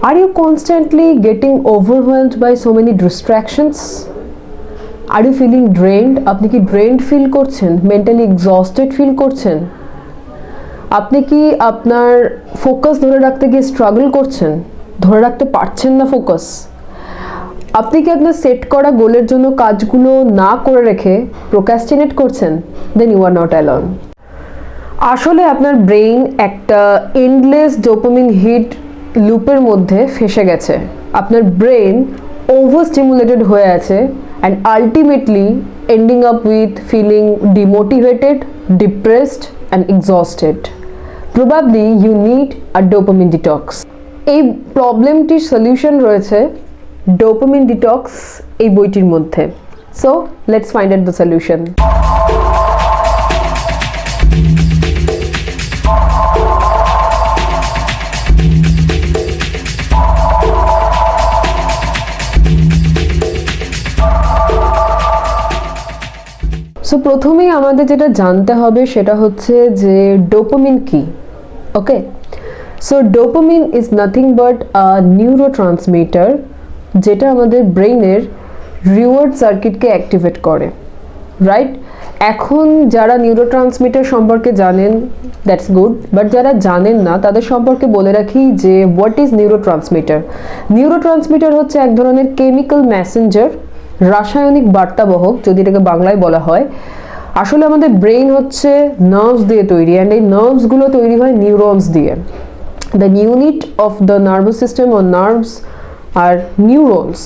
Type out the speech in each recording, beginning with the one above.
Are you constantly getting overwhelmed by so many distractions? Are you feeling drained? আপনি কি drained feel করছেন? Mentally exhausted feel করছেন? আপনি কি আপনার ফোকাস ধরে রাখতে গিয়ে স্ট্রাগল করছেন? ধরে রাখতে পারছেন না ফোকাস? আপনি কি আপনার সেট করা গোলের জন্য কাজগুলো না করে রেখে প্রোক্রাস্টিনেট করছেন? Then you are not alone. আসলে আপনার ব্রেইন একটা এন্ডলেস ডোপামিন হিট লুপের মধ্যে ফেসে গেছে। আপনার ব্রেন ওভার স্টিমুলেটেড হয়ে আছে and ultimately ending up with feeling demotivated, depressed and exhausted. Probably you need a dopamine detox. এই প্রবলেমটির সলিউশন রয়েছে ডোপামিন ডিটক্স এই বইটির মধ্যে। So let's find out the solution. So প্রথমেই আমাদের যেটা জানতে হবে সেটা হচ্ছে যে ডোপামিন কি। Okay, so dopamine is nothing but a neurotransmitter যেটা আমাদের ব্রেইনের রিওয়ার্ড সার্কিটকে অ্যাক্টিভেট করে, রাইট? এখন যারা নিউরোট্রান্সমিটার সম্পর্কে জানেন দ্যাটস গুড, বাট যারা জানেন না তাদের সম্পর্কে বলে রাখি যে হোয়াট ইজ নিউরোট্রান্সমিটার। নিউরোট্রান্সমিটার হচ্ছে এক ধরনের কেমিক্যাল মেসেঞ্জার, রাসায়নিক বার্তাবহক যদি এটাকে বাংলায় বলা হয়। আসলে আমাদের ব্রেইন হচ্ছে নার্ভস দিয়ে তৈরি অ্যান্ড এই নার্ভসগুলো তৈরি হয় নিউরনস দিয়ে। The unit of the nervous system or nerves আর নিউরনস।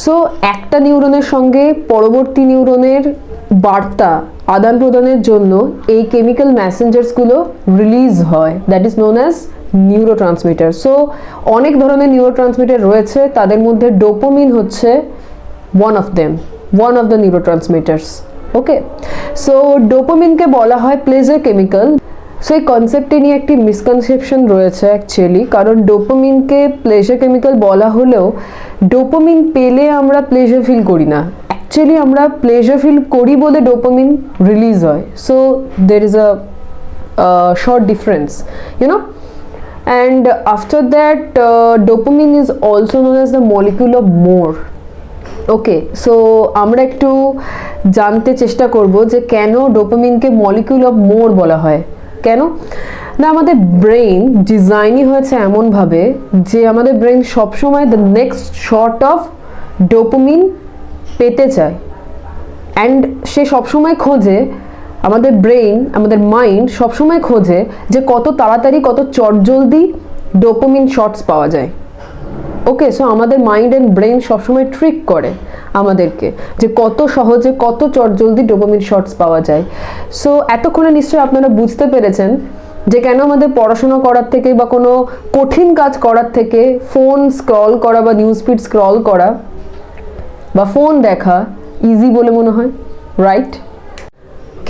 সো একটা নিউরনের সঙ্গে পরবর্তী নিউরনের বার্তা আদান প্রদানের জন্য এই কেমিক্যাল মেসেঞ্জার্সগুলো রিলিজ হয়, that is known as neurotransmitter. So অনেক ধরনের নিউরোট্রান্সমিটার রয়েছে, তাদের মধ্যে ডোপামিন হচ্ছে one of them, one of the neurotransmitters. Okay, so ডোপামিনকে বলা হয় প্লেজার কেমিক্যাল। সো এই কনসেপ্টে নিয়ে একটি মিসকনসেপশন রয়েছে অ্যাকচুয়ালি, কারণ ডোপামিনকে প্লেজার কেমিক্যাল বলা হলেও ডোপামিন পেলে আমরা প্লেজার ফিল করি না, অ্যাকচুয়ালি আমরা প্লেজার ফিল করি বলে ডোপামিন রিলিজ হয়। So there is a short difference, you know. And after that dopamine is also known as the molecule of more. Okay, so আমরা একটু জানতে চেষ্টা করব যে কেন ডোপামিনকে মলিকিউল অফ মোর বলা হয়। কেন না, আমাদের ব্রেইন ডিজাইনই হয়েছে এমনভাবে যে আমাদের ব্রেইন সবসময় the next shot of dopamine পেতে চায় অ্যান্ড সে সবসময় খোঁজে, আমাদের ব্রেইন আমাদের মাইন্ড সবসময় খোঁজে যে কত তাড়াতাড়ি কত চটজলদি ডোপামিন শটস পাওয়া যায়। ওকে, সো আমাদের মাইন্ড অ্যান্ড ব্রেইন সবসময় ট্রিক করে আমাদেরকে যে কত সহজে কত চটজলদি ডোপামিন শটস পাওয়া যায়। সো এতক্ষণে নিশ্চয়ই আপনারা বুঝতে পেরেছেন যে কেন আমাদের পড়াশোনা করার থেকে বা কোনো কঠিন কাজ করার থেকে ফোন স্ক্রল করা বা নিউজ ফিড স্ক্রল করা বা ফোন দেখা ইজি বলে মনে হয়, রাইট?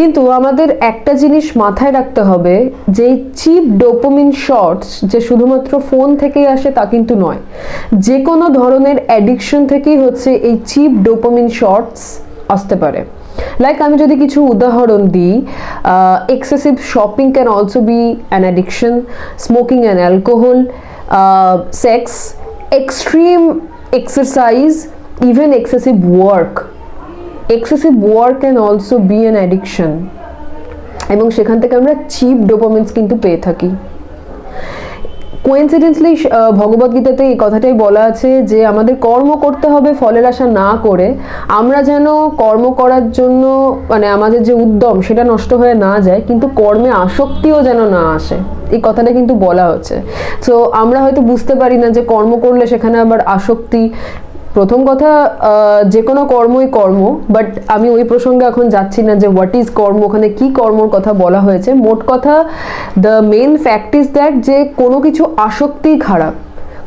কিন্তু আমাদের একটা জিনিস মাথায় রাখতে হবে যে এই চিপ ডোপামিন শটস যে শুধুমাত্র ফোন থেকেই আসে তা কিন্তু নয়, যে কোনো ধরনের অ্যাডিকশন থেকেই হচ্ছে এই চিপ ডোপামিন শটস আসতে পারে। লাইক আমি যদি কিছু উদাহরণ দিই, excessive shopping can also be an addiction, smoking and alcohol, sex, extreme exercise, even excessive work. Excessive work can also be an addiction এবং সেখান থেকে আমরা চিপ ডোপামিনস কিন্তু পেয়ে থাকি। কোইন্সিডেন্টলি ভগবদ্গীতাতে এই কথাটাই বলা আছে যে আমাদের কর্ম করতে হবে ফলের আশা না করে, আমরা যেন কর্ম করার জন্য মানে আমাদের যে উদ্যম সেটা নষ্ট হয়ে না যায়, কিন্তু কর্মে আসক্তিও যেন না আসে, এই কথাটা কিন্তু বলা হচ্ছে। সো আমরা হয়তো বুঝতে পারি না যে কর্ম করলে সেখানে আবার আসক্তি। প্রথম কথা, যে কোনো কর্মই কর্ম, বাট আমি ওই প্রসঙ্গে এখন যাচ্ছি না যে হোয়াট ইজ কর্ম, ওখানে কি কর্মর কথা বলা হয়েছে। মোট কথা the main fact is that যে কোনো কিছু আসক্তি খারাপ,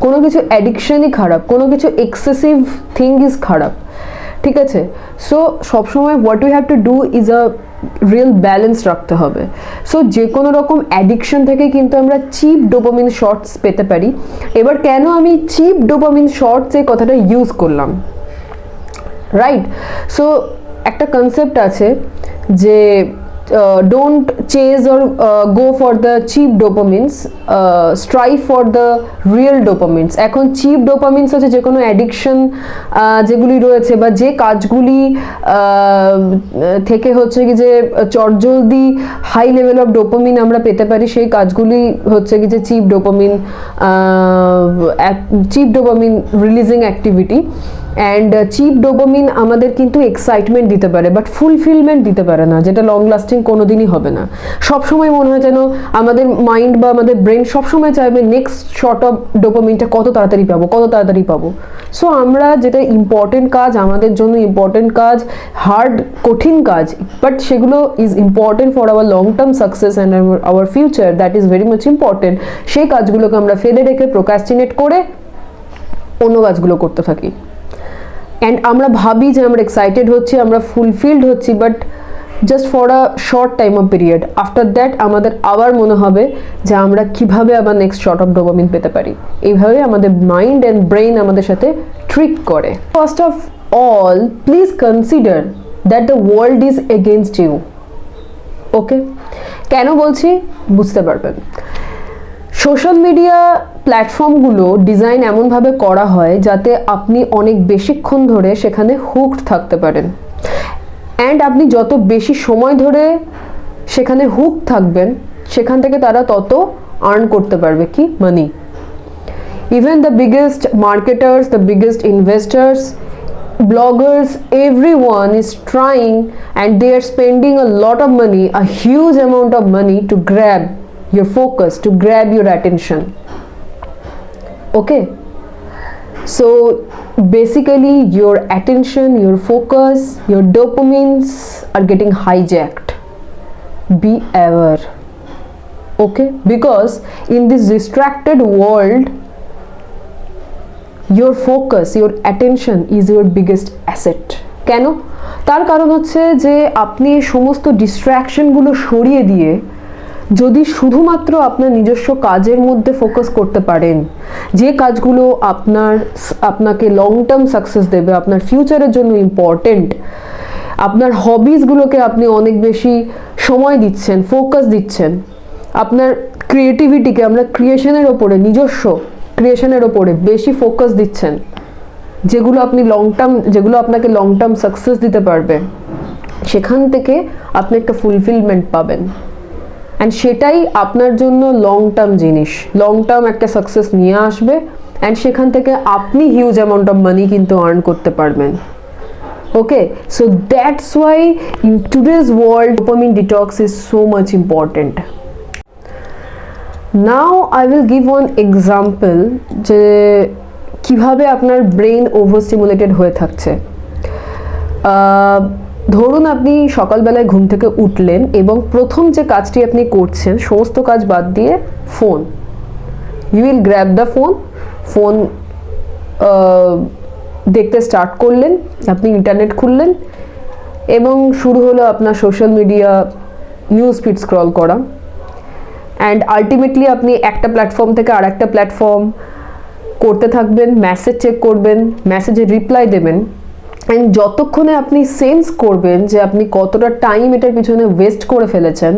কোনো কিছু অ্যাডিকশনই খারাপ, কোনো কিছু এক্সেসিভ থিং ইজ খারাপ, ঠিক আছে? সো সবসময় what we have to do is a real balance রাখতে হবে। সো যে কোনো রকম অ্যাডিকশন থেকে কিন্তু আমরা চিপ ডোপামিন শর্টস পেতে পারি। এবার কেন আমি চিপ ডোপামিন শর্টস এই কথাটা ইউজ করলাম, রাইট? সো একটা কনসেপ্ট আছে যে don't chase or go for the cheap dopamines, strive for the real dopamines. এখন cheap dopamines হচ্ছে যে কোনো অ্যাডিকশন যেগুলি রয়েছে বা যে কাজগুলি থেকে হচ্ছে কি যে চটজলদি হাই লেভেল অফ ডোপামিন আমরা পেতে পারি, সেই কাজগুলি হচ্ছে কি যে cheap dopamine releasing activity. And cheap dopamine আমাদের কিন্তু এক্সাইটমেন্ট দিতে পারে বাট ফুলফিলমেন্ট দিতে পারে না, যেটা লং লাস্টিং কোনো দিনই হবে না। সবসময় মনে হয় যেন আমাদের মাইন্ড বা আমাদের ব্রেন সবসময় চাইবে নেক্সট শট অফ ডোপামিনটা কত তাড়াতাড়ি পাবো। সো আমরা যেটা ইম্পর্টেন্ট কাজ, আমাদের জন্য ইম্পর্টেন্ট কাজ, হার্ড কঠিন কাজ, বাট সেগুলো is important for our long term success and our future, that is very much important. সেই কাজগুলোকে আমরা ফেলে রেখে প্রোক্রাস্টিনেট করে অন্য কাজগুলো করতে থাকি। অ্যান্ড আমরা ভাবি যে আমরা এক্সাইটেড হচ্ছি, আমরা ফুলফিলড হচ্ছি, but just for a short time of period. After that আমাদের আবার মনে হবে যে আমরা কিভাবে আবার নেক্সট শর্ট অফ ডোপামিন পেতে পারি। এইভাবে আমাদের মাইন্ড অ্যান্ড ব্রেইন আমাদের সাথে ট্রিক করে। First of all, please consider that the world is against you. Okay, কেন বলছি বুঝতে পারবেন। সোশ্যাল মিডিয়া প্ল্যাটফর্মগুলো ডিজাইন এমনভাবে করা হয় যাতে আপনি অনেক বেশিক্ষণ ধরে সেখানে হুকড থাকতে পারেন, অ্যান্ড আপনি যত বেশি সময় ধরে সেখানে হুক থাকবেন সেখান থেকে তারা তত আর্ন করতে পারবে, কি money. Even the biggest marketers, the biggest investors, bloggers, everyone is trying and they are spending a lot of money, a huge amount of money to grab your focus, to grab your attention. Okay, so basically your attention, your focus, your dopamines are getting hijacked. Be aware. Okay, because in this distracted world, your focus, your attention is your biggest asset. কেন? তার কারণ হচ্ছে যে আপনি সমস্ত ডিস্ট্র্যাকশনগুলো সরিয়ে দিয়ে যদি শুধুমাত্র আপনার নিজস্ব কাজের মধ্যে ফোকাস করতে পারেন, যে কাজগুলো আপনাকে লং টার্ম সাকসেস দেবে, আপনার ফিউচারের জন্য ইম্পর্টেন্ট, আপনার হবিসগুলোকে আপনি অনেক বেশি সময় দিচ্ছেন, ফোকাস দিচ্ছেন, আপনার ক্রিয়েটিভিটিকে আমরা ক্রিয়েশনের ওপরে, নিজস্ব ক্রিয়েশনের ওপরে বেশি ফোকাস দিচ্ছেন, যেগুলো আপনাকে লং টার্ম সাকসেস দিতে পারবে, সেখান থেকে আপনি একটা ফুলফিলমেন্ট পাবেন। অ্যান্ড সেটাই আপনার জন্য লং টার্ম জিনিস, লং টার্ম একটা সাকসেস নিয়ে আসবে, অ্যান্ড সেখান থেকে আপনি হিউজ অ্যামাউন্ট অফ মানি কিন্তু আর্ন করতে পারবেন। Okay, so that's why in today's world dopamine detox is so much important. Now I will give one example যে কিভাবে আপনার ব্রেইন ওভারস্টিমুলেটেড হয়ে থাকছে। ধরুন আপনি সকালবেলায় ঘুম থেকে উঠলেন এবং প্রথম যে কাজটি আপনি করছেন, সমস্ত কাজ বাদ দিয়ে phone, you will grab the phone দেখতে স্টার্ট করলেন, আপনি ইন্টারনেট খুললেন এবং শুরু হলো আপনার social media news feed scroll করা। অ্যান্ড আলটিমেটলি আপনি একটা প্ল্যাটফর্ম থেকে আর একটা প্ল্যাটফর্ম করতে থাকবেন, মেসেজ চেক করবেন, মেসেজে রিপ্লাই দেবেন, অ্যান্ড যতক্ষণে আপনি সেন্স করবেন যে আপনি কতটা টাইম এটার পিছনে ওয়েস্ট করে ফেলেছেন,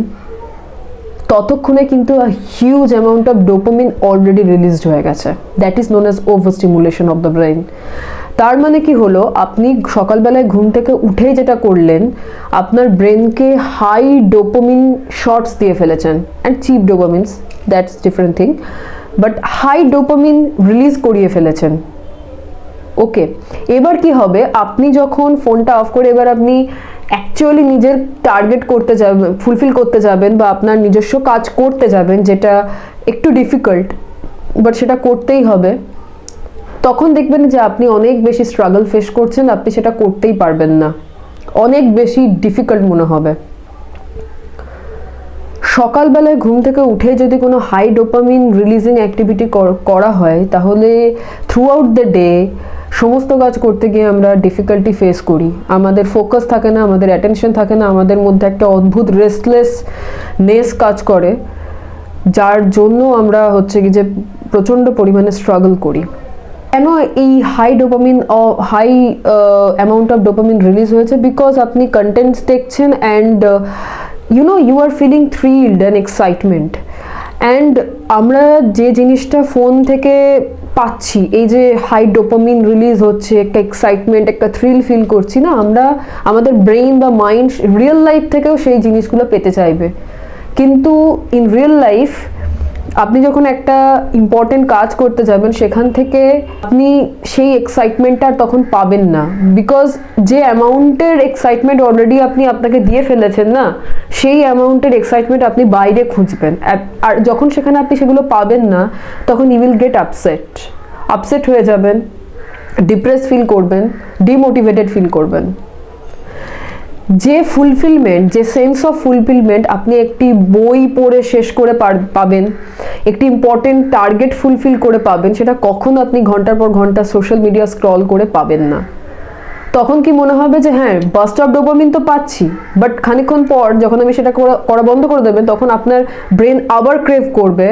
ততক্ষণে কিন্তু huge amount of dopamine already released হয়ে গেছে। That is known as over stimulation of the brain. তার মানে কি হলো, আপনি সকালবেলায় ঘুম থেকে উঠেই যেটা করলেন, আপনার ব্রেনকে হাই ডোপামিন শটস দিয়ে ফেলেছেন, and cheap dopamines, that's different thing, but high dopamine release করিয়ে ফেলেছেন। ওকে, এবার কি হবে, আপনি যখন ফোনটা অফ করে এবার আপনি অ্যাকচুয়ালি নিজের টার্গেট করতে যাবেন, ফুলফিল করতে যাবেন, বা আপনার নিজস্ব কাজ করতে যাবেন, যেটা একটু ডিফিকাল্ট বাট সেটা করতেই হবে, তখন দেখবেন যে আপনি অনেক বেশি স্ট্রাগল ফেস করছেন, আপনি সেটা করতেই পারবেন না, অনেক বেশি ডিফিকাল্ট মনে হবে। সকালবেলায় ঘুম থেকে উঠে যদি কোনো হাই ডোপামিন রিলিজিং অ্যাক্টিভিটি করা হয়, তাহলে থ্রু আউট দ্য ডে সমস্ত কাজ করতে গিয়ে আমরা ডিফিকাল্টি ফেস করি, আমাদের ফোকাস থাকে না, আমাদের অ্যাটেনশন থাকে না, আমাদের মধ্যে একটা অদ্ভুত রেস্টলেসনেস কাজ করে, যার জন্য আমরা হচ্ছে কি যে প্রচণ্ড পরিমাণে স্ট্রাগল করি। কেন এই high amount of dopamine release হয়েছে? বিকজ আপনি কন্টেন্টস দেখছেন and you are feeling thrilled and excitement. And আমরা যে জিনিসটা ফোন থেকে পাচ্ছি, এই যে হাই ডোপামিন রিলিজ হচ্ছে, একটা এক্সাইটমেন্ট, একটা থ্রিল ফিল করছি না, আমরা আমাদের ব্রেইন বা মাইন্ড রিয়েল লাইফ থেকেও সেই জিনিসগুলো পেতে চাইবে। কিন্তু ইন রিয়েল লাইফ আপনি যখন একটা ইম্পর্টেন্ট কাজ করতে যাবেন, সেখান থেকে আপনি সেই এক্সাইটমেন্টটা তখন পাবেন না, বিকজ যে অ্যামাউন্টের এক্সাইটমেন্ট অলরেডি আপনি আপনাকে দিয়ে ফেলেছেন না, সেই অ্যামাউন্টের এক্সাইটমেন্ট আপনি বাইরে খুঁজবেন। আর যখন সেখানে আপনি সেগুলো পাবেন না, তখন ইউ উইল গেট আপসেট হয়ে যাবেন, ডিপ্রেস ফিল করবেন, ডিমোটিভেটেড ফিল করবেন। যে ফুলফিলমেন্ট, যে সেন্স অফ ফুলফিলমেন্ট আপনি একটি বই পড়ে শেষ করে পাবেন, একটি ইম্পর্টেন্ট টার্গেট ফুলফিল করে পাবেন, সেটা কখনো আপনি ঘন্টার পর ঘন্টা সোশ্যাল মিডিয়া স্ক্রল করে পাবেন না। তখন কি মনে হবে যে হ্যাঁ, বাস্ট অফ ডোপামিন তো পাচ্ছি, বাট খানিকক্ষণ পর যখন আমি সেটা করা বন্ধ করে দেবেন, তখন আপনার ব্রেন আবার ক্রেভ করবে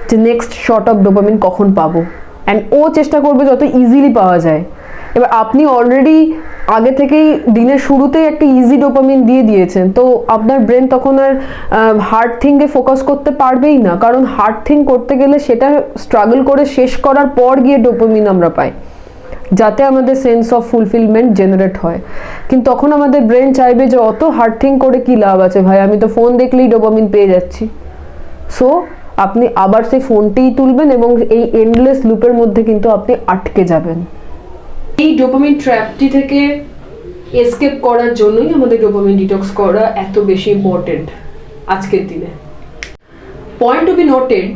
যে নেক্সট শট অফ ডোপামিন কখন পাবো, অ্যান্ড ও চেষ্টা করবে যত ইজিলি পাওয়া যায়। এবার আপনি অলরেডি আগে থেকেই দিনের শুরুতেই একটা ইজি ডোপামিন দিয়ে দিয়েছেন, তো আপনার ব্রেন তখন আর হার্ড থিংয়ে ফোকাস করতে পারবেই না, কারণ হার্ড থিং করতে গেলে সেটা স্ট্রাগল করে শেষ করার পর গিয়ে ডোপামিন আমরা পাই, যাতে আমাদের সেন্স অফ ফুলফিলমেন্ট জেনারেট হয়। কিন্তু তখন আমাদের ব্রেন চাইবে যে অত হার্ড থিং করে কি লাভ আছে ভাই, আমি তো ফোন দেখলেই ডোপামিন পেয়ে যাচ্ছি। সো আপনি আবার সেই ফোনটিই তুলবেন এবং এই এন্ডলেস লুপের মধ্যে কিন্তু আপনি আটকে যাবেন। এই ডোপামিন ট্র্যাপটি থেকে এসকেপ করার জন্যই আমাদের ডোপামিন ডিটক্স করা এত বেশি ইম্পর্টেন্ট আজকের দিনে। পয়েন্ট টু বি নোটেড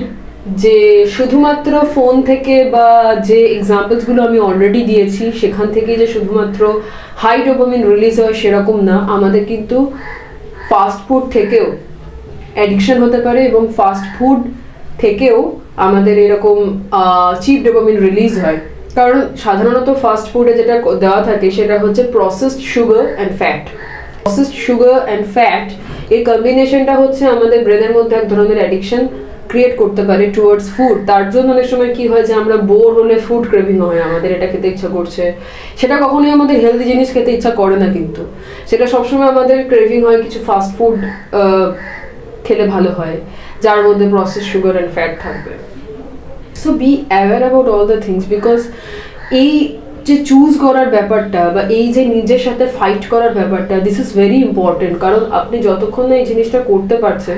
যে শুধুমাত্র ফোন থেকে বা যে এক্সাম্পলসগুলো আমি অলরেডি দিয়েছি সেখান থেকে যে শুধুমাত্র হাই ডোপামিন রিলিজ হয় সেরকম না, আমাদের কিন্তু ফাস্ট ফুড থেকেও অ্যাডিকশন হতে পারে, এবং ফাস্ট ফুড থেকেও আমাদের এরকম চিপ ডোপামিন রিলিজ হয়। কারণ সাধারণত ফাস্ট ফুডে যেটা দেওয়া থাকে সেটা হচ্ছে প্রসেসড সুগার অ্যান্ড ফ্যাট। এই কম্বিনেশনটা হচ্ছে আমাদের ব্রেনের মধ্যে এক ধরনের অ্যাডিকশন ক্রিয়েট করতে পারে টুয়ার্ডস ফুড। তার জন্য অনেক সময় কি হয় যে আমরা বোর হলে ফুড ক্রেভিং হয়, আমাদের এটা খেতে ইচ্ছা করছে, সেটা কখনোই আমাদের হেলদি জিনিস খেতে ইচ্ছা করে না, কিন্তু সেটা সবসময় আমাদের ক্রেভিং হয় কিছু ফাস্ট ফুড খেলে ভালো হয়, যার মধ্যে প্রসেসড সুগার অ্যান্ড ফ্যাট থাকবে। So be aware about all the things, because এই যে চুজ করার ব্যাপারটা বা এই যে নিজের সাথে ফাইট করার ব্যাপারটা, দিস ইজ ভেরি ইম্পর্টেন্ট। কারণ আপনি যতক্ষণ না এই জিনিসটা করতে পারছেন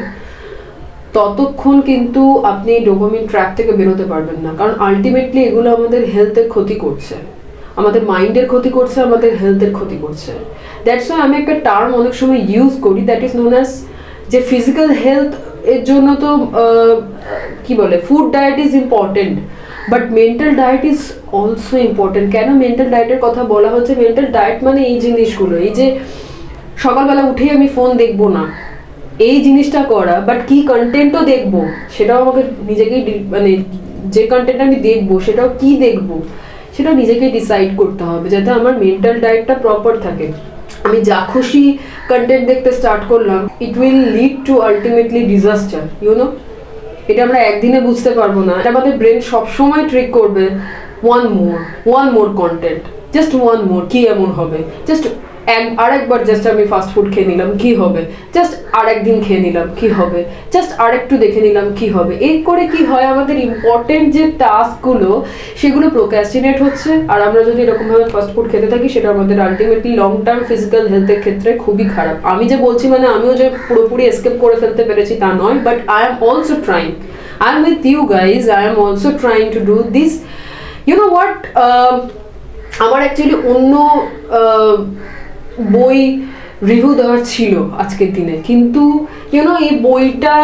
ততক্ষণ কিন্তু আপনি ডোপামিন ট্র্যাপ থেকে বেরোতে পারবেন না। কারণ আলটিমেটলি এগুলো আমাদের হেলথের ক্ষতি করছে, আমাদের মাইন্ডের ক্ষতি করছে, আমাদের হেলথের ক্ষতি করছে। দ্যাটস ওয়াই আমি একটা টার্ম অনেক সময় ইউজ করি, দ্যাট ইজ নোন অ্যাজ যে ফিজিক্যাল হেলথ এর জন্য তো কি বলে food diet is important, but mental diet is also important. কেন মেন্টাল ডায়েটের কথা বলা হচ্ছে? মেন্টাল ডায়েট মানে এই জিনিসগুলো, এই যে সকালবেলা উঠেই আমি ফোন দেখবো না, এই জিনিসটা করা, বাট কি কন্টেন্টও দেখবো সেটাও আমাকে নিজেকেই মানে যে কন্টেন্ট আমি দেখবো সেটাও কি দেখবো সেটাও নিজেকেই ডিসাইড করতে হবে, যাতে আমার মেন্টাল ডায়েটটা প্রপার থাকে। আমি যা খুশি কন্টেন্ট দেখতে স্টার্ট করলাম, it will lead to ultimately disaster, you know. এটা আমরা একদিনে বুঝতে পারবো না, এটা আমাদের ব্রেন সবসময় ট্রিক করবে, one more content, just one more, কি এমন হবে, জাস্ট আরেকবার জাস্ট আমি ফাস্ট ফুড খেয়ে নিলাম কি হবে, জাস্ট আরেকদিন খেয়ে নিলাম কি হবে, জাস্ট আরেকটু দেখে নিলাম কি হবে। এর করে কি হয়, আমাদের ইম্পর্টেন্ট যে টাস্কগুলো সেগুলো প্রোক্রাস্টিনেট হচ্ছে। আর আমরা যদি এরকমভাবে ফাস্ট ফুড খেতে থাকি, সেটা আমাদের আলটিমেটলি লং টার্ম ফিজিক্যাল হেলথের ক্ষেত্রে খুবই খারাপ। আমি যে বলছি মানে আমিও যে পুরোপুরি এসকেপ করে ফেলতে পেরেছি তা নয়, but I am also trying, I am with you guys, I am also trying to do this. You know what, আমার অ্যাকচুয়ালি অন্য বই রিভিউ দেওয়ার ছিল আজকের দিনে, কিন্তু ইউনো এই বইটা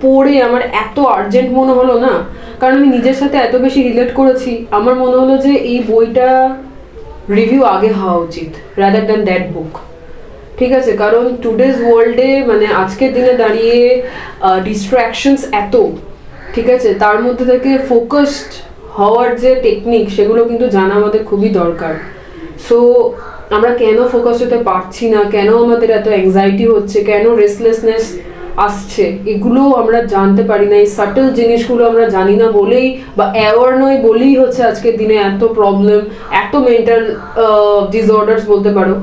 পড়ে আমার এত আর্জেন্ট মনে হলো না, কারণ আমি নিজের সাথে এত বেশি রিলেট করেছি। আমার মনে হলো যে এই বইটা রিভিউ আগে হওয়া উচিত রাদার দ্যান দ্যাট বুক, ঠিক আছে? কারণ টুডেজ ওয়ার্ল্ডে মানে আজকের দিনে দাঁড়িয়ে ডিস্ট্র্যাকশনস এত, ঠিক আছে, তার মধ্যে থেকে ফোকাসড হওয়ার যে টেকনিক সেগুলো কিন্তু জানা আমাদের খুবই দরকার। সো আমরা কেন ফোকাস হতে পারছি না, কেন আমাদের এত অ্যাংজাইটি হচ্ছে, কেন রেস্টলেসনেস আসছে, এগুলো আমরা জানতে পারি না। এই সাটল জিনিসগুলো আমরা জানি না বলেই বা অ্যাওয়ার নয় বলেই হচ্ছে আজকের দিনে এত প্রবলেম, এত মেন্টাল ডিসঅর্ডার্স বলতে পারো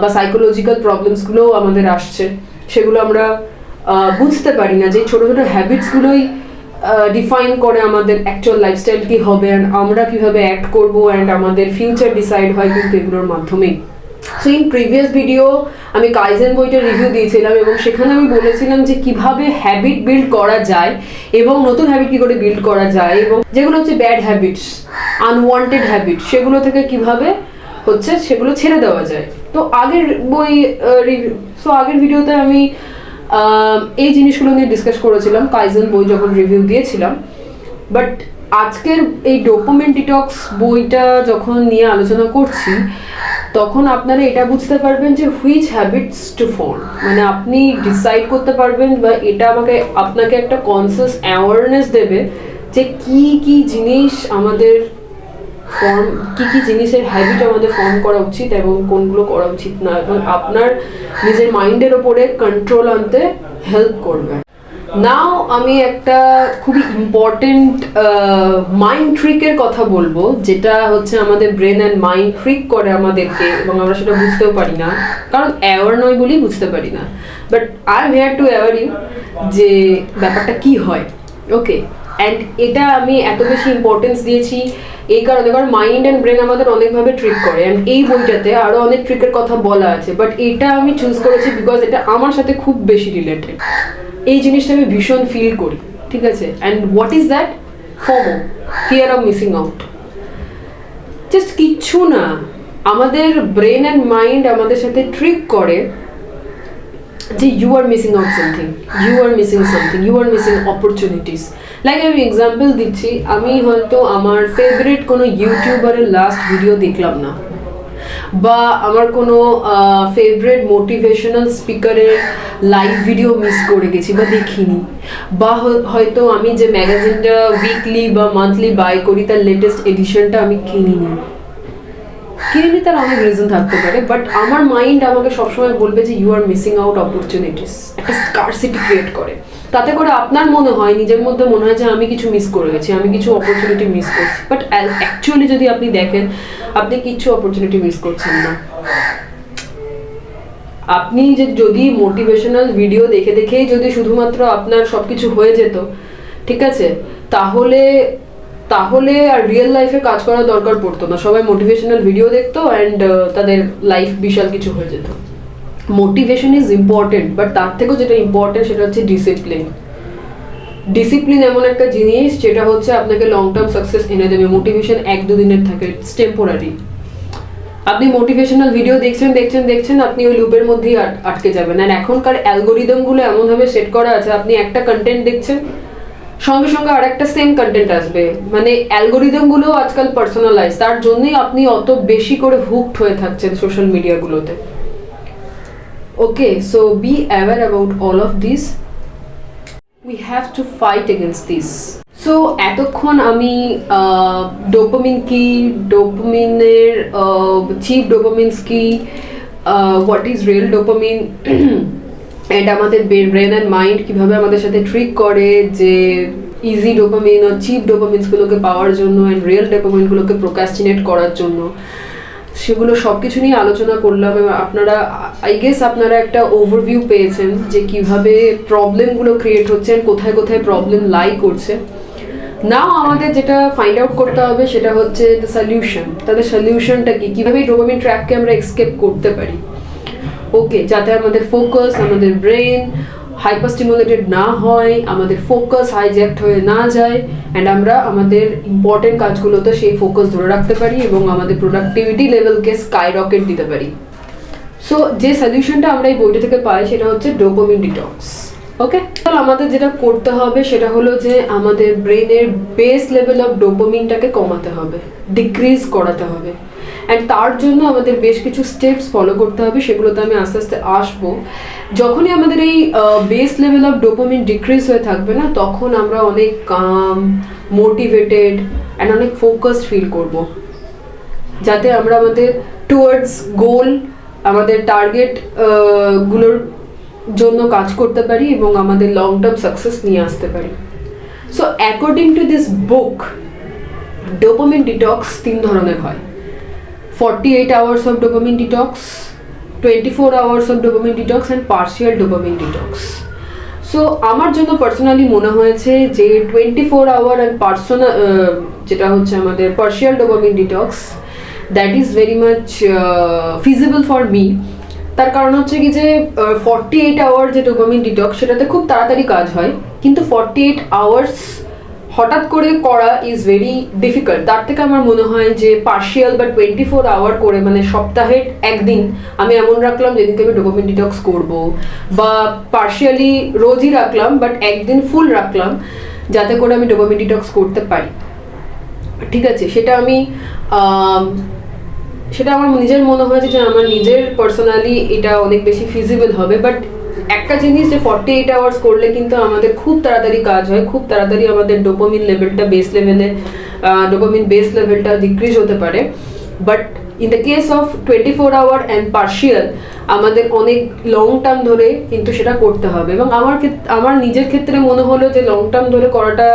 বা সাইকোলজিক্যাল প্রবলেমসগুলোও আমাদের আসছে। সেগুলো আমরা বুঝতে পারি না, যে ছোটো ছোটো হ্যাবিটসগুলোই ডিফাইন করে আমাদের অ্যাকচুয়াল লাইফস্টাইল কী হবে অ্যান্ড আমরা কীভাবে অ্যাক্ট করবো অ্যান্ড আমাদের ফিউচার ডিসাইড হয় কিন্তু এগুলোর মাধ্যমেই। সো ইন প্রিভিয়াস ভিডিও আমি কাইজেন বইটার রিভিউ দিয়েছিলাম এবং সেখানে আমি বলেছিলাম যে কিভাবে হ্যাবিট বিল্ড করা যায় এবং নতুন হ্যাবিট কী করে বিল্ড করা যায়, এবং যেগুলো হচ্ছে ব্যাড হ্যাবিটস, আনওয়ান্টেড হ্যাবিট, সেগুলো থেকে কিভাবে হচ্ছে সেগুলো ছেড়ে দেওয়া যায়। তো আগের বই আগের ভিডিওতে আমি এই জিনিসগুলো নিয়ে ডিসকাস করেছিলাম কাইজেন বই যখন রিভিউ দিয়েছিলাম। বাট আজকের এই ডোপামিন ডিটক্স বইটা যখন নিয়ে আলোচনা করছি তখন আপনারা এটা বুঝতে পারবেন যে হুইচ হ্যাবিটস টু ফর্ম, মানে আপনি ডিসাইড করতে পারবেন বা এটা আপনাকে একটা কনসিয়াস অ্যাওয়ারনেস দেবে যে কি কি জিনিস আমাদের কি কি জিনিসের হ্যাবিট আমাদের ফর্ম করা উচিত এবং কোনগুলো করা উচিত না, এবং আপনার নিজের মাইন্ডের ওপরে কন্ট্রোল আনতে হেল্প করবে। নাও আমি একটা খুবই ইম্পর্টেন্ট মাইন্ড ট্রিকের কথা বলবো, যেটা হচ্ছে আমাদের ব্রেন অ্যান্ড মাইন্ড ট্রিক করে আমাদেরকে এবং আমরা সেটা বুঝতেও পারি না, কারণ অ্যাওয়ার নয় বলেই বুঝতে পারি না। But I am here to aware you যে ব্যাপারটা কি হয়। ওকে, অ্যান্ড এটা আমি এত বেশি ইম্পর্টেন্স দিয়েছি এই কারণে, কারণ মাইন্ড অ্যান্ড ব্রেন আমাদের অনেকভাবে ট্রিক করে, অ্যান্ড এই বইটাতে আরও অনেক ট্রিকের কথা বলা আছে, বাট এটা আমি চুজ করেছি বিকজ এটা আমার সাথে খুব বেশি রিলেটেড। এই জিনিসটা আমি ভীষণ ফিল করি, ঠিক আছে। And what is that? FOMO, fear of missing out. Just কিচ্ছু না, আমাদের ব্রেন অ্যান্ড মাইন্ড আমাদের সাথে ট্রিক করে যে you are missing out something, you are missing something, you are missing opportunities. Like আমি এক্সাম্পল দিচ্ছি, আমি হয়তো আমার ফেভারিট কোনো ইউটিউবারের লাস্ট ভিডিও দেখলাম না, বা আমার কোনো ফেভারিট মোটিভেশনাল স্পিকারের লাইভ ভিডিও মিস করে গেছি বা দেখিনি, বা হয়তো আমি যে ম্যাগাজিনটা উইকলি বা মান্থলি বাই করি তার লেটেস্ট এডিশনটা আমি কিনিনি, তার অনেক রিজন থাকতে পারে। বাট আমার মাইন্ড আমাকে সবসময় বলবে যে you are missing out opportunities, একটা স্কারসিটি ক্রিয়েট করে। তাতে করে আপনার মনে হয়, নিজের মধ্যে মনে হয় যে আমি কিছু মিস করে গেছি, আমি কিছু অপরচুনিটি মিস করছি। বাট অ্যাকচুয়ালি যদি আপনি দেখেন, আপনি কিছু অপরচুনিটি মিস করছেন না। আপনি যদি মোটিভেশনাল ভিডিও দেখে দেখেই যদি শুধুমাত্র আপনার সব কিছু হয়ে যেত, ঠিক আছে, তাহলে আর রিয়েল লাইফে কাজ করার দরকার পড়তো না। সবাই মোটিভেশনাল ভিডিও দেখতো অ্যান্ড তাদের লাইফ বিশাল কিছু হয়ে যেত। মোটিভেশন ইজ ইম্পর্টেন্ট, বাট তার থেকেও যেটা ইম্পর্টেন্ট সেটা হচ্ছে ডিসিপ্লিন। ডিসিপ্লিন এমন একটা জিনিস যেটা হচ্ছে আপনাকে লং টার্ম সাকসেস এনে দেবে। মোটিভেশন 1-2 দিনের থাকে, ইটস টেম্পোরারি। আপনি মোটিভেশনাল ভিডিও দেখছেন, আপনি ওই লুপের মধ্যেই আটকে যাবেন। আর এখনকার অ্যালগোরিদমগুলো এমনভাবে সেট করা আছে, আপনি একটা কন্টেন্ট দেখছেন, সঙ্গে সঙ্গে আর একটা সেম কন্টেন্ট আসবে। মানে অ্যালগোরিদমগুলো আজকাল পার্সোনালাইজ, তার জন্যই আপনি অত বেশি করে হুকড হয়ে থাকছেন সোশ্যাল মিডিয়াগুলোতে। Okay, so be aware about all of this, we have to fight against this. So এতক্ষণ আমি ডোপামিন কি, ডোপামিনের চিপ ডোপামিনস কি, what is real dopamine, and আমাদের ব্রেন অ্যান্ড মাইন্ড কীভাবে আমাদের সাথে ট্রিক করে যে ইজি ডোপামিন আর চিপ ডোপামিনসগুলোকে পাওয়ার জন্য অ্যান্ড রিয়েল ডোপামিনগুলোকে প্রোক্রাস্টিনেট করার জন্য, সেগুলো সব কিছু নিয়ে আলোচনা করলাম। আপনারা আপনারা একটা ওভারভিউ পেয়েছেন যে কিভাবে প্রবলেমগুলো ক্রিয়েট হচ্ছে আর কোথায় কোথায় প্রবলেম লাই করছে। নাও আমাদের যেটা ফাইন্ড আউট করতে হবে সেটা হচ্ছে দ্য সলিউশন। তাহলে সলিউশনটা কি, কীভাবে ডোপামিন ট্র্যাপকে আমরা এস্কেপ করতে পারি। ওকে, যাতে আমাদের ফোকাস, আমাদের ব্রেন হাইপার স্টিমুলেটেড না হয়, আমাদের ফোকাস হাইজ্যাক্ট হয়ে না যায়, অ্যান্ড আমরা আমাদের ইম্পর্টেন্ট কাজগুলোতে সেই ফোকাস ধরে রাখতে পারি এবং আমাদের প্রোডাক্টিভিটি লেভেলকে স্কাই রকেট দিতে পারি। সো যে সলিউশনটা আমরা এই বইটা থেকে পাই সেটা হচ্ছে ডোপামিন ডিটক্স। ওকে, তাহলে আমাদের যেটা করতে হবে সেটা হলো যে আমাদের ব্রেনের বেস লেভেল অফ ডোপামিনটাকে কমাতে হবে, ডিক্রিজ করাতে হবে। অ্যান্ড তার জন্য আমাদের বেশ কিছু স্টেপস ফলো করতে হবে, সেগুলোতে আমি আস্তে আস্তে আসবো। যখনই আমাদের এই base level of dopamine decrease হয়ে থাকবে না, তখন আমরা অনেক কাম, মোটিভেটেড অ্যান্ড অনেক ফোকাসড ফিল করব, যাতে আমরা আমাদের টুয়ার্ডস গোল, আমাদের টার্গেট গুলোর জন্য কাজ করতে পারি এবং আমাদের লং টার্ম সাকসেস নিয়ে আসতে পারি। So according to this book, dopamine detox 3 ধরনের হয়। 48 hours of dopamine detox, 24 hours of dopamine detox and partial dopamine detox. So আমার জন্য পার্সোনালি মনে হয়েছে যে 24 আওয়ার অ্যান্ড পার্সোনাল যেটা হচ্ছে আমাদের partial dopamine detox, that is very much feasible for me. তার কারণ হচ্ছে কি যে 48 আওয়ার যে ডোপামিন ডিটক্স সেটাতে খুব তাড়াতাড়ি কাজ হয়, কিন্তু 48 আওয়ার্স হঠাৎ করে করা ইজ ভেরি ডিফিকাল্ট। তার থেকে আমার মনে হয় যে পার্শিয়াল বা 24 আওয়ার করে, মানে সপ্তাহে একদিন আমি এমন রাখলাম যেদিনকে আমি ডোপামিন ডিটক্স করব, বা পার্শিয়ালি রোজই রাখলাম বাট একদিন ফুল রাখলাম যাতে করে আমি ডোপামিন ডিটক্স করতে পারি। ঠিক আছে, সেটা আমার নিজের মনে হয়েছে যে আমার নিজের পার্সোনালি এটা অনেক বেশি ফিজিবল হবে। বাট একটা জিনিস যে 48 আওয়ার্স করলে কিন্তু আমাদের খুব তাড়াতাড়ি কাজ হয়, খুব তাড়াতাড়ি আমাদের ডোপামিন লেভেলটা ডোপামিন বেস লেভেলটা ডিক্রিজ হতে পারে। But in the case of 24 hour and partial আমাদের অনেক লং টার্ম ধরে কিন্তু সেটা করতে হবে। এবং আমার নিজের ক্ষেত্রে মনে হলো যে লং টার্ম ধরে করাটা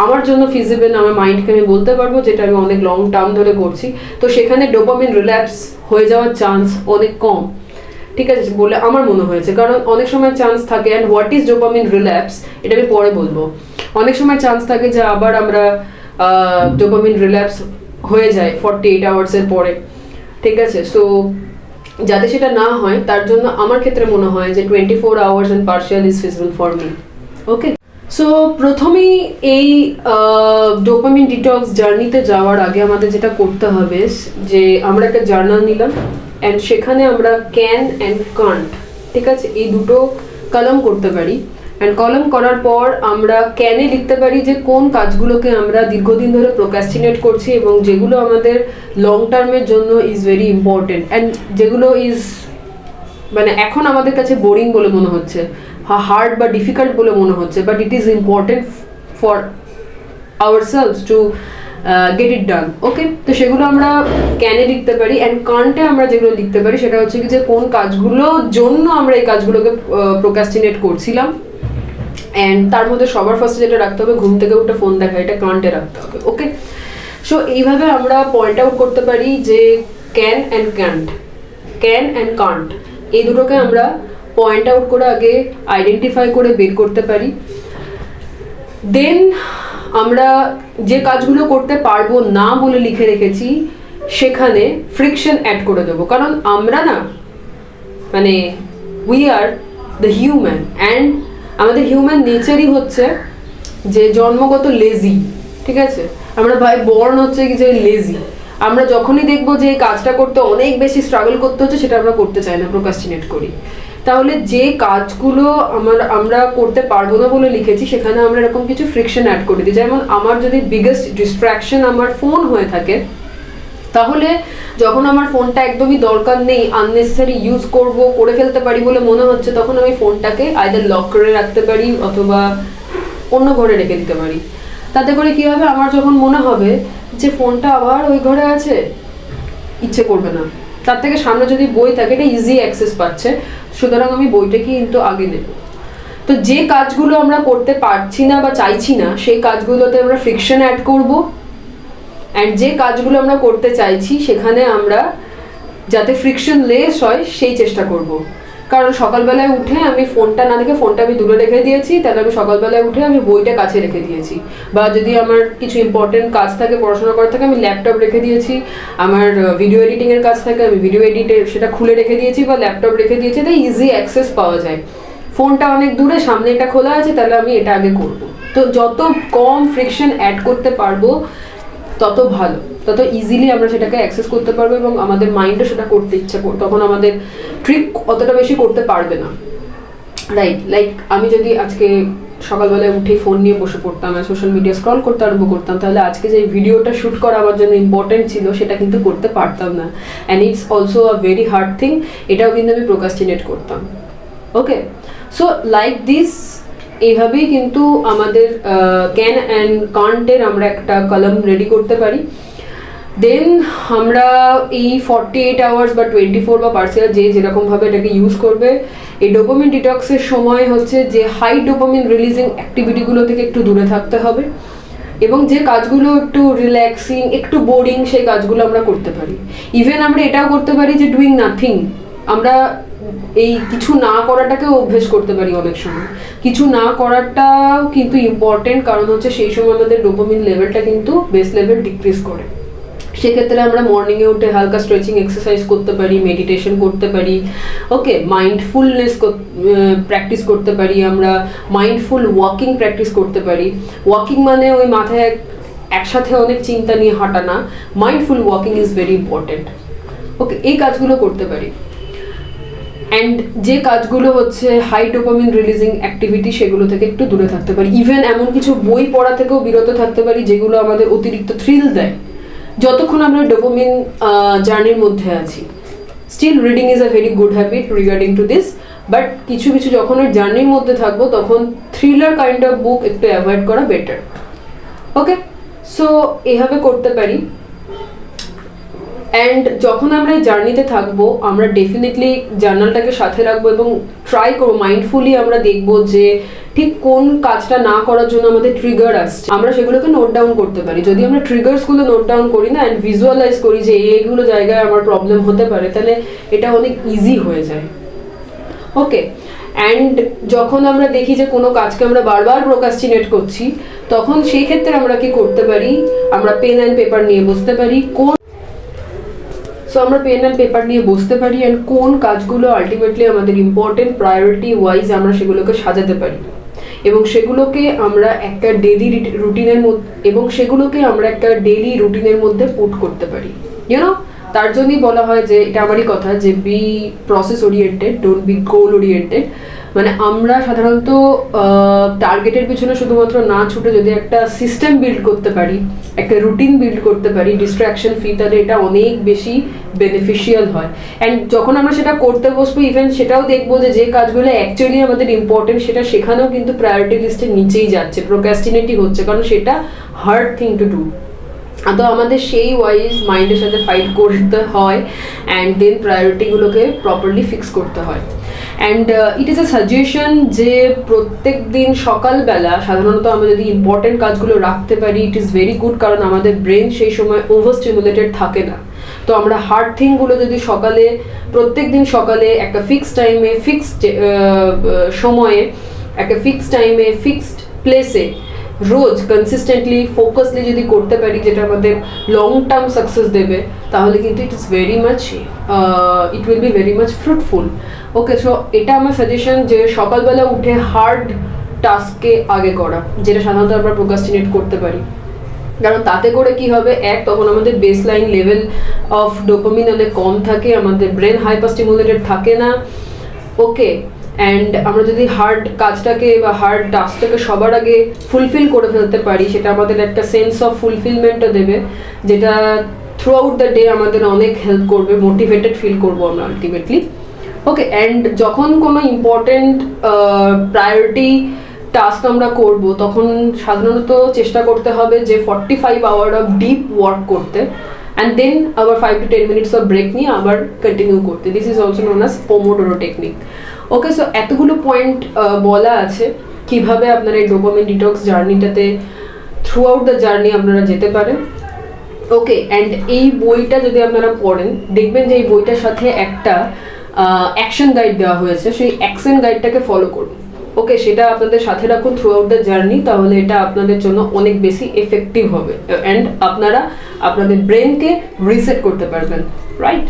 আমার জন্য ফিজিবল। আমার মাইন্ডকে আমি বলতে পারবো যেটা আমি অনেক লং টার্ম ধরে করছি, তো সেখানে ডোপামিন রিল্যাপস হয়ে যাওয়ার চান্স অনেক কম। ঠিক আছে বলে আমার মনে হয়েছে, কারণ অনেক সময় চান্স থাকে, and what is dopamine relapse এটা আমি পরে বলবো। অনেক সময় চান্স থাকে যে আবার আমরা ডোপামিন রিল্যাপস হয়ে যায় 48 আওয়ার্সের পরে। ঠিক আছে, সো যাতে সেটা না হয় তার জন্য আমার ক্ষেত্রে মনে হয় যে 24 hours and partial is feasible for me. Okay, so প্রথমেই এই ডোপামিন ডিটক্স জার্নিতে যাওয়ার আগে আমাদের যেটা করতে হবে যে আমরা একটা জার্নাল নিলাম, অ্যান্ড সেখানে আমরা ক্যান অ্যান্ড কান্ট, ঠিক আছে, এই দুটো কলম করতে পারি। অ্যান্ড কলম করার পর আমরা ক্যানে লিখতে পারি যে কোন কাজগুলোকে আমরা দীর্ঘদিন ধরে প্রোক্রাস্টিনেট করছি এবং যেগুলো আমাদের লং টার্মের জন্য ইজ ভেরি ইম্পর্টেন্ট, অ্যান্ড যেগুলো ইজ মানে এখন আমাদের কাছে বোরিং বলে মনে হচ্ছে, হার্ড বা ডিফিকাল্ট বলে মনে হচ্ছে, but it is important for ourselves to get it done. Okay, তো সেগুলো আমরা ক্যানে লিখতে পারি। অ্যান্ড কান্টে আমরা যেগুলো লিখতে পারি সেটা হচ্ছে কি যে কোন কাজগুলোর জন্য আমরা এই কাজগুলোকে প্রোক্রাস্টিনেট করছিলাম। অ্যান্ড তার মধ্যে সবার ফার্স্টে যেটা রাখতে হবে, ঘুম থেকে উঠে ফোন দেখা, এটা কান্টে রাখতে হবে। ওকে, সো এইভাবে আমরা পয়েন্ট আউট করতে পারি যে ক্যান অ্যান্ড কান্ট এই দুটোকে আমরা পয়েন্ট আউট করে আগে আইডেন্টিফাই করে বের করতে পারি। দেন আমরা যে কাজগুলো করতে পারবো না বলে লিখে রেখেছি সেখানে ফ্রিকশন অ্যাড করে দেবো, কারণ আমরা না মানে we are the human, and আমাদের হিউম্যান নেচারই হচ্ছে যে জন্মগত লেজি। ঠিক আছে, আমরা বর্ন হচ্ছে কি যে লেজি। আমরা যখনই দেখবো যে এই কাজটা করতে অনেক বেশি স্ট্রাগল করতে হচ্ছে সেটা আমরা করতে চাই না, প্রোক্রাস্টিনেট করি। তাহলে যে কাজগুলো আমরা করতে পারবো না বলে লিখেছি সেখানে আমরা এরকম কিছু ফ্রিকশন অ্যাড করে দিই। যেমন আমার যদি বিগেস্ট ডিস্ট্র্যাকশন আমার ফোন হয়ে থাকে, তাহলে যখন আমার ফোনটা একদমই দরকার নেই, আননেসেসারি ইউজ করে ফেলতে পারি বলে মনে হচ্ছে, তখন আমি ফোনটাকে আইদার লক করে রাখতে পারি অথবা অন্য ঘরে রেখে দিতে পারি। তাতে করে কী হবে, আমার যখন মনে হবে যে ফোনটা আবার ওই ঘরে আছে, ইচ্ছে করবে না। তার থেকে সামনে যদি বই থাকে এটা ইজি অ্যাক্সেস পাচ্ছে, সুতরাং আমি বইটাকে কিন্তু আগে নেব। তো যে কাজগুলো আমরা করতে পারছি না বা চাইছি না সেই কাজগুলোতে আমরা ফ্রিকশন অ্যাড করব, অ্যান্ড যে কাজগুলো আমরা করতে চাইছি সেখানে আমরা যাতে ফ্রিকশন লেস হয় সেই চেষ্টা করব। কারণ সকালবেলায় উঠে আমি ফোনটা না দেখে, ফোনটা আমি দূরে রেখে দিয়েছি, তাহলে আমি সকালবেলায় উঠে আমি বইটা কাছে রেখে দিয়েছি। বা যদি আমার কিছু ইম্পর্টেন্ট কাজ থাকে, পড়াশোনা করার থাকে, আমি ল্যাপটপ রেখে দিয়েছি। আমার ভিডিও এডিটিংয়ের কাজ থাকে, আমি ভিডিও সেটা খুলে রেখে দিয়েছি বা ল্যাপটপ রেখে দিয়েছি, তাই ইজি অ্যাক্সেস পাওয়া যায়। ফোনটা অনেক দূরে, সামনে এটা খোলা আছে, তাহলে আমি এটা আগে করব। তো যত কম ফ্রিকশন অ্যাড করতে পারবো তত ভালো, তত ইজিলি আমরা সেটাকে অ্যাক্সেস করতে পারবো এবং আমাদের মাইন্ডও সেটা করতে ইচ্ছা করবে, তখন আমাদের ট্রিক অতটা বেশি করতে পারবে না। রাইট, লাইক আমি যদি আজকে সকালবেলায় উঠেই ফোন নিয়ে বসে পড়তাম আর সোশ্যাল মিডিয়া স্ক্রল করতে আরম্ভ করতাম, তাহলে আজকে যে ভিডিওটা শ্যুট করা আমার জন্য ইম্পর্টেন্ট ছিল সেটা কিন্তু করতে পারতাম না। And it's also a very hard thing, এটাও কিন্তু আমি প্রোক্রাস্টিনেট করতাম। ওকে, সো লাইক দিস, এইভাবেই কিন্তু আমাদের ক্যান অ্যান্ড কান্টের আমরা একটা কলম রেডি করতে পারি। দেন আমরা এই 48 আওয়ার্স বা 24 বা পার্সিয়াল যে যেরকমভাবে এটাকে ইউজ করবে, এই ডোপামিন ডিটক্সের সময় হচ্ছে যে হাই ডোপামিন রিলিজিং অ্যাক্টিভিটিগুলো থেকে একটু দূরে থাকতে হবে এবং যে কাজগুলো একটু রিল্যাক্সিং, একটু বোরিং, সেই কাজগুলো আমরা করতে পারি। ইভেন আমরা এটাও করতে পারি যে ডুইং নাথিং, আমরা এই কিছু না করাটাকেও অভ্যেস করতে পারি অনেক সময়। কিছু না করাটাও কিন্তু ইম্পর্টেন্ট, কারণ হচ্ছে সেই সময় আমাদের ডোপামিন লেভেলটা কিন্তু বেস লেভেল ডিক্রিজ করে। সেক্ষেত্রে আমরা মর্নিংয়ে উঠে হালকা স্ট্রেচিং এক্সারসাইজ করতে পারি, মেডিটেশন করতে পারি, ওকে, মাইন্ডফুলনেস প্র্যাকটিস করতে পারি, আমরা মাইন্ডফুল ওয়াকিং প্র্যাকটিস করতে পারি। ওয়াকিং মানে ওই মাথায় একসাথে অনেক চিন্তা নিয়ে হাঁটা না, mindful walking is very important. Okay, এই কাজগুলো করতে পারি। অ্যান্ড যে কাজগুলো হচ্ছে হাই ডোপামিন রিলিজিং অ্যাক্টিভিটি, সেগুলো থেকে একটু দূরে থাকতে পারি। ইভেন এমন কিছু বই পড়া থেকেও বিরত থাকতে পারি যেগুলো আমাদের অতিরিক্ত থ্রিল দেয় যতক্ষণ আমরা ডোপামিন জার্নির মধ্যে আছি। Still reading is a very good habit regarding to this, but কিছু কিছু যখন ওই জার্নির মধ্যে থাকবো তখন থ্রিলার কাইন্ড অফ বুক একটু অ্যাভয়েড করা বেটার। ওকে, সো এভাবে করতে পারি। অ্যান্ড যখন আমরা এই জার্নিতে থাকবো আমরা ডেফিনেটলি জার্নালটাকে সাথে রাখবো এবং ট্রাই করবো মাইন্ডফুলি আমরা দেখবো যে ঠিক কোন কাজটা না করার জন্য আমাদের ট্রিগার আসছে, আমরা সেগুলোকে নোট ডাউন করতে পারি। যদি আমরা ট্রিগার্সগুলো নোট ডাউন করি না অ্যান্ড ভিজুয়ালাইজ করি যে এইগুলো জায়গায় আমার প্রবলেম হতে পারে, তাহলে এটা অনেক ইজি হয়ে যায়। ওকে, অ্যান্ড যখন আমরা দেখি যে কোনো কাজকে আমরা বারবার প্রোক্রাস্টিনেট করছি, তখন সেই ক্ষেত্রে আমরা কি করতে পারি, আমরা পেন অ্যান্ড পেপার নিয়ে বসতে পারি। আমরা পেন অ্যান্ড পেপার নিয়ে বসতে পারি অ্যান্ড কোন কাজগুলো আলটিমেটলি আমাদের ইম্পর্টেন্ট প্রায়োরিটি ওয়াইজ আমরা সেগুলোকে সাজাতে পারি এবং সেগুলোকে আমরা একটা ডেইলি রুটিনের মধ্যে পুট করতে পারি। ইউনো, তার জন্যই বলা হয় যে এটা আমারই কথা যে B process oriented, don't be goal oriented. মানে আমরা সাধারণত টার্গেটের পিছনে শুধুমাত্র না ছুটে যদি একটা সিস্টেম বিল্ড করতে পারি, একটা রুটিন বিল্ড করতে পারি ডিস্ট্র্যাকশন ফ্রি, তাহলে এটা অনেক বেশি বেনিফিশিয়াল হয়। অ্যান্ড যখন আমরা সেটা করতে বসবো, ইভেন সেটাও দেখবো যে কাজগুলো অ্যাকচুয়ালি আমাদের ইম্পর্টেন্ট সেটা সেখানেও কিন্তু প্রায়োরিটি লিস্টের নিচেই যাচ্ছে, প্রোক্রাস্টিনেটই হচ্ছে, কারণ সেটা হার্ড থিং টু ডু। তো আমাদের সেই ওয়াইজ মাইন্ডের সাথে ফাইট করতে হয় অ্যান্ড দেন প্রায়োরিটিগুলোকে প্রপারলি ফিক্স করতে হয়। And it is a suggestion যে প্রত্যেক দিন সকালবেলা সাধারণত আমরা যদি ইম্পর্টেন্ট কাজগুলো রাখতে পারি, ইট ইজ ভেরি গুড, কারণ আমাদের ব্রেন সেই সময় ওভার স্টিমুলেটেড থাকে না। তো আমরা হার্ড থিংগুলো যদি প্রত্যেক দিন সকালে একটা ফিক্সড টাইমে, ফিক্সড সময়ে, একটা ফিক্সড টাইমে, ফিক্সড প্লেসে রোজ কনসিস্টেন্টলি ফোকাসলি যদি করতে পারি, যেটা আমাদের লং টার্ম সাকসেস দেবে, তাহলে কিন্তু it will be very much fruitful. Okay, so এটা আমার সাজেশন যে সকালবেলা উঠে হার্ড টাস্ককে আগে করা, যেটা সাধারণত আমরা প্রোক্রাস্টিনেট করতে পারি। কারণ তাতে করে কি হবে, তখন আমাদের base line level of dopamine অনেক কম থাকে, আমাদের ব্রেন হাইপার স্টিমুলেটেড থাকে না। ওকে, অ্যান্ড আমরা যদি হার্ড কাজটাকে বা হার্ড টাস্কটাকে সবার আগে ফুলফিল করে ফেলতে পারি, সেটা আমাদের একটা সেন্স অফ ফুলফিলমেন্টও দেবে, যেটা থ্রু আউট দ্য ডে আমাদের অনেক হেল্প করবে, মোটিভেটেড ফিল করবো আমরা আলটিমেটলি। ওকে, অ্যান্ড যখন কোনো ইম্পর্টেন্ট প্রায়োরিটি টাস্ক আমরা করব, তখন সাধারণত চেষ্টা করতে হবে যে 45 আওয়ার অফ ডিপ ওয়ার্ক করতে অ্যান্ড দেন আবার 5 to 10 minutes অফ ব্রেক নিয়ে আবার কন্টিনিউ করতে। This is also known as pomodoro technique. Okay, so এতগুলো পয়েন্ট বলা আছে কিভাবে আপনারা এই ডোপামিন ডিটক্স জার্নিটাতে থ্রু আউট দ্য জার্নি আপনারা যেতে পারেন। ওকে, অ্যান্ড এই বইটা যদি আপনারা পড়েন, দেখবেন যে এই বইটার সাথে একটা অ্যাকশন গাইড দেওয়া হয়েছে, সেই অ্যাকশন গাইডটাকে ফলো করুন। ওকে, সেটা আপনাদের সাথে রাখুন থ্রু আউট দ্য জার্নি, তাহলে এটা আপনাদের জন্য অনেক বেশি এফেক্টিভ হবে অ্যান্ড আপনারা আপনাদের ব্রেনকে রিসেট করতে পারবেন, রাইট?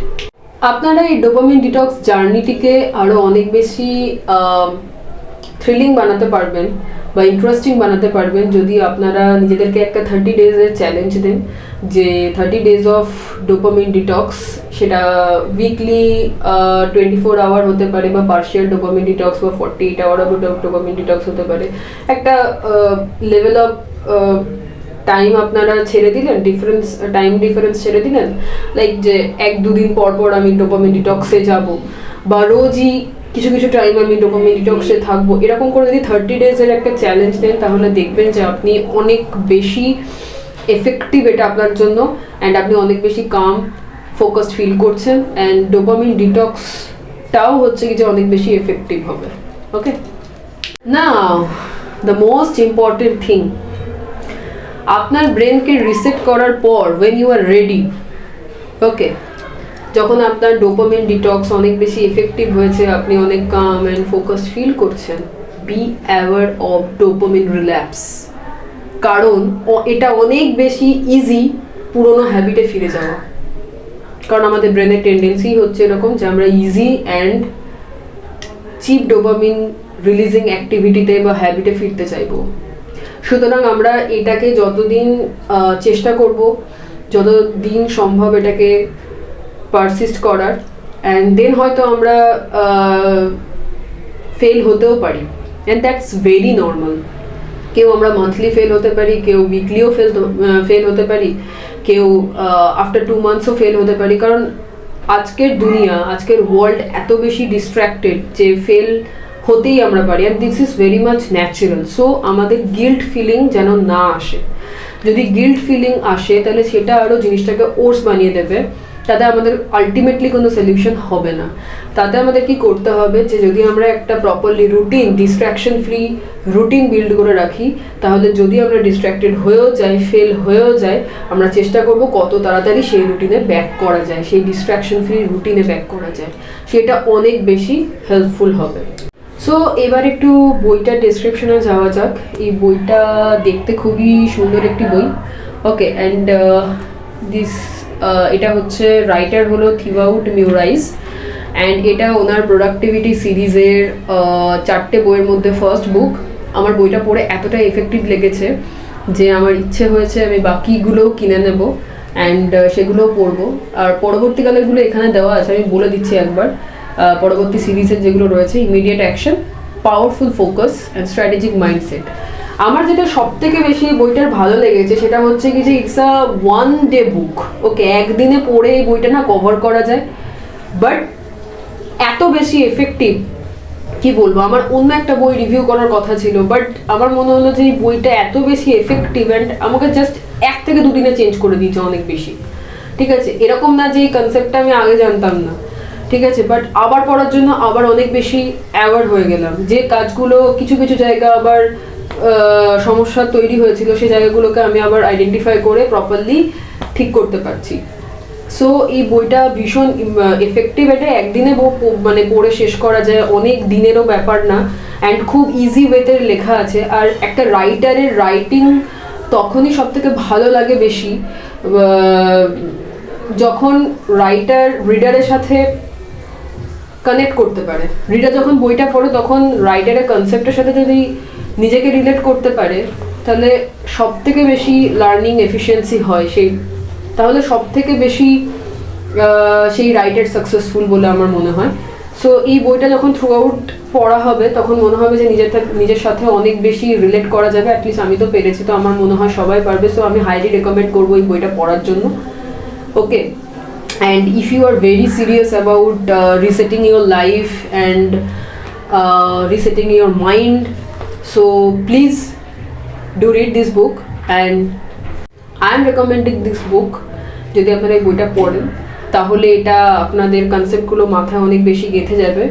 আপনারা এই ডোপামিন ডিটক্স জার্নিটিকে আরও অনেক বেশি থ্রিলিং বানাতে পারবেন বা ইন্টারেস্টিং বানাতে পারবেন যদি আপনারা নিজেদেরকে একটা 30 ডেজের চ্যালেঞ্জ দেন, যে 30 ডেজ অফ ডোপামিন ডিটক্স, সেটা উইকলি 24 আওয়ার হতে পারে বা পার্শিয়াল ডোপামিন ডিটক্স বা 48 আওয়ার অফ ডোপামিন ডিটক্স হতে পারে। একটা লেভেল অফ টাইম আপনারা ছেড়ে দিলেন, টাইম ডিফারেন্স ছেড়ে দিলেন, লাইক যে 1-2 দিন পর আমি ডোপামিন ডিটক্সে যাব বা রোজই কিছু কিছু টাইম আমি ডোপামিন ডিটক্সে থাকবো, এরকম করে যদি 30 ডেজের একটা চ্যালেঞ্জ নেন, তাহলে দেখবেন যে আপনি অনেক বেশি এফেক্টিভ এটা আপনার জন্য অ্যান্ড আপনি অনেক বেশি কাম ফোকাসড ফিল করছেন অ্যান্ড ডোপামিন ডিটক্সটাও হচ্ছে কি যে অনেক বেশি এফেক্টিভ হবে। ওকে, নাও দ্য মোস্ট ইম্পর্টেন্ট থিং, আপনার ব্রেনকে রিসেট করার পর when you are ready, ওকে, যখন আপনার ডোপামিন ডিটক্স অনেক বেশি এফেক্টিভ হয়েছে, আপনি অনেক কাম অ্যান্ড ফোকাস ফিল করছেন, be aware of dopamine relapse. কারণ এটা অনেক বেশি ইজি পুরোনো হ্যাবিটে ফিরে যাওয়া, কারণ আমাদের ব্রেনের টেন্ডেন্সি হচ্ছে এরকম যে আমরা easy and cheap dopamine releasing অ্যাক্টিভিটিতে বা হ্যাবিটে ফিরতে চাইবো। সুতরাং আমরা এটাকে যতদিন চেষ্টা করব, যতদিন সম্ভব এটাকে পারসিস্ট করার, অ্যান্ড দেন হয়তো আমরা ফেল হতেও পারি, অ্যান্ড দ্যাটস ভেরি নর্মাল। কেউ আমরা মান্থলি ফেল হতে পারি, কেউ উইকলিও ফেল হতে পারি, কেউ আফটার 2 monthsও ফেল হতে পারি। কারণ আজকের দুনিয়া, আজকের ওয়ার্ল্ড এত বেশি ডিস্ট্র্যাক্টেড যে ফেল হতেই আমরা পারি, and this is very much natural. So আমাদের গিল্ট ফিলিং যেন না আসে। যদি গিল্ট ফিলিং আসে তাহলে সেটা আরও জিনিসটাকে ওর্স বানিয়ে দেবে, তাতে আমাদের আলটিমেটলি কোনো সলিউশন হবে না। তাতে আমাদের কি করতে হবে, যে যদি আমরা একটা properly routine, distraction free routine build করে রাখি, তাহলে যদি আমরা ডিস্ট্র্যাক্টেড হয়েও যাই, ফেল হয়েও যায়, আমরা চেষ্টা করব কত তাড়াতাড়ি সেই রুটিনে ব্যাক করা যায়, সেই ডিস্ট্র্যাকশন ফ্রি রুটিনে ব্যাক করা যায়, সেটা অনেক বেশি হেল্পফুল হবে। সো এবার একটু বইটার ডেসক্রিপশনে যাওয়া যাক। এই বইটা দেখতে খুবই সুন্দর একটি বই। ওকে, অ্যান্ড এটা হচ্ছে রাইটার হলো থিবাউট মিউরাইস, অ্যান্ড এটা ওনার প্রোডাক্টিভিটি সিরিজের 4টে বইয়ের মধ্যে ফার্স্ট বুক। আমার বইটা পড়ে এতটা এফেক্টিভ লেগেছে যে আমার ইচ্ছে হয়েছে আমি বাকিগুলোও কিনে নেব অ্যান্ড সেগুলোও পড়বো। আর পরবর্তীকালেরগুলো এখানে দেওয়া আছে, আমি বলে দিচ্ছি একবার। পরবর্তী সিরিজের যেগুলো রয়েছে, immediate action, powerful focus and strategic mindset. আমার যেটা সব থেকে বেশি বইটার ভালো লেগেছে সেটা হচ্ছে কি যে ইটস আ 1 day বুক। ওকে, একদিনে পড়ে এই বইটা না কভার করা যায়, বাট এত বেশি এফেক্টিভ কি বলবো। আমার অন্য একটা বই রিভিউ করার কথা ছিল, বাট আমার মনে হলো যে এই বইটা এত বেশি এফেক্টিভ অ্যান্ড আমাকে জাস্ট 1 থেকে 2 দিনে চেঞ্জ করে দিয়েছে অনেক বেশি। ঠিক আছে, এরকম না যে এই কনসেপ্টটা আমি আগে জানতাম না, ঠিক আছে, বাট আবার পড়ার জন্য আবার অনেক বেশি অ্যাওয়ার হয়ে গেলাম। যে কাজগুলো কিছু কিছু জায়গা আবার সমস্যা তৈরি হয়েছিল, সেই জায়গাগুলোকে আমি আবার আইডেন্টিফাই করে প্রপারলি ঠিক করতে পারছি। সো এই বইটা ভীষণ এফেক্টিভ। এটা একদিনে মানে পড়ে শেষ করা যায়, অনেক দিনেরও ব্যাপার না, অ্যান্ড খুব ইজি ওয়েতে লেখা আছে। আর একটা রাইটারের রাইটিং তখনই সব থেকে ভালো লাগে বেশি যখন রাইটার রিডারের সাথে কানেক্ট করতে পারে। রিডার যখন বইটা পড়ে তখন রাইটারের কনসেপ্টের সাথে যদি নিজেকে রিলেট করতে পারে, তাহলে সব থেকে বেশি লার্নিং এফিসিয়েন্সি হয়, তাহলে সব থেকে বেশি সেই রাইটার সাকসেসফুল বলে আমার মনে হয়। সো এই বইটা যখন থ্রু আউট পড়া হবে তখন মনে হবে যে নিজের সাথে অনেক বেশি রিলেট করা যাবে। অ্যাটলিস্ট আমি তো পেরেছি, তো আমার মনে হয় সবাই পারবে। সো আমি হাইলি রেকমেন্ড করবো এই বইটা পড়ার জন্য। ওকে, and if you are very serious about resetting your life and resetting your mind, so please do read this book, and I am recommending this book. যদি আপনারা এই বইটা পড়েন তাহলে এটা আপনাদের কনসেপ্টগুলো মাথায় অনেক বেশি গেঁথে যাবে।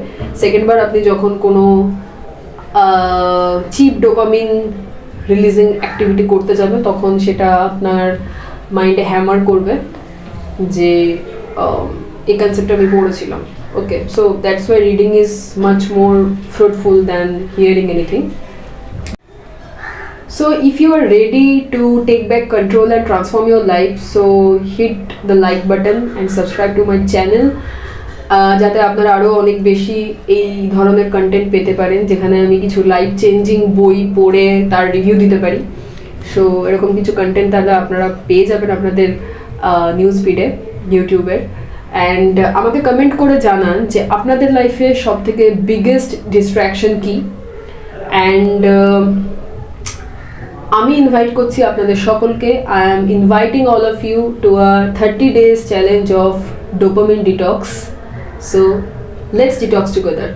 সেকেন্ডবার আপনি যখন কোনো চিপ ডোপামিন রিলিজিং অ্যাক্টিভিটি করতে যাবে তখন সেটা আপনার মাইন্ডে হ্যামার করবে যে এই কনসেপ্ট আমি পড়েছিলাম। Okay, so that's why reading is much more fruitful than hearing anything. So if you are ready to take back control and transform your life, so hit the like button and subscribe to my channel, যাতে আপনারা আরও অনেক বেশি এই ধরনের content পেতে পারেন, যেখানে আমি কিছু লাইফ চেঞ্জিং বই পড়ে তার রিভিউ দিতে পারি। সো এরকম কিছু কন্টেন্ট তাহলে আপনারা পেয়ে যাবেন আপনাদের নিউজ ফিডে ইউটিউবের। অ্যান্ড আমাকে কমেন্ট করে জানান যে আপনাদের লাইফে সব থেকে বিগেস্ট ডিস্ট্র্যাকশন কী। অ্যান্ড আমি ইনভাইট করছি আপনাদের সকলকে, I am inviting all of you to a 30 days challenge of dopamine detox. So let's detox together.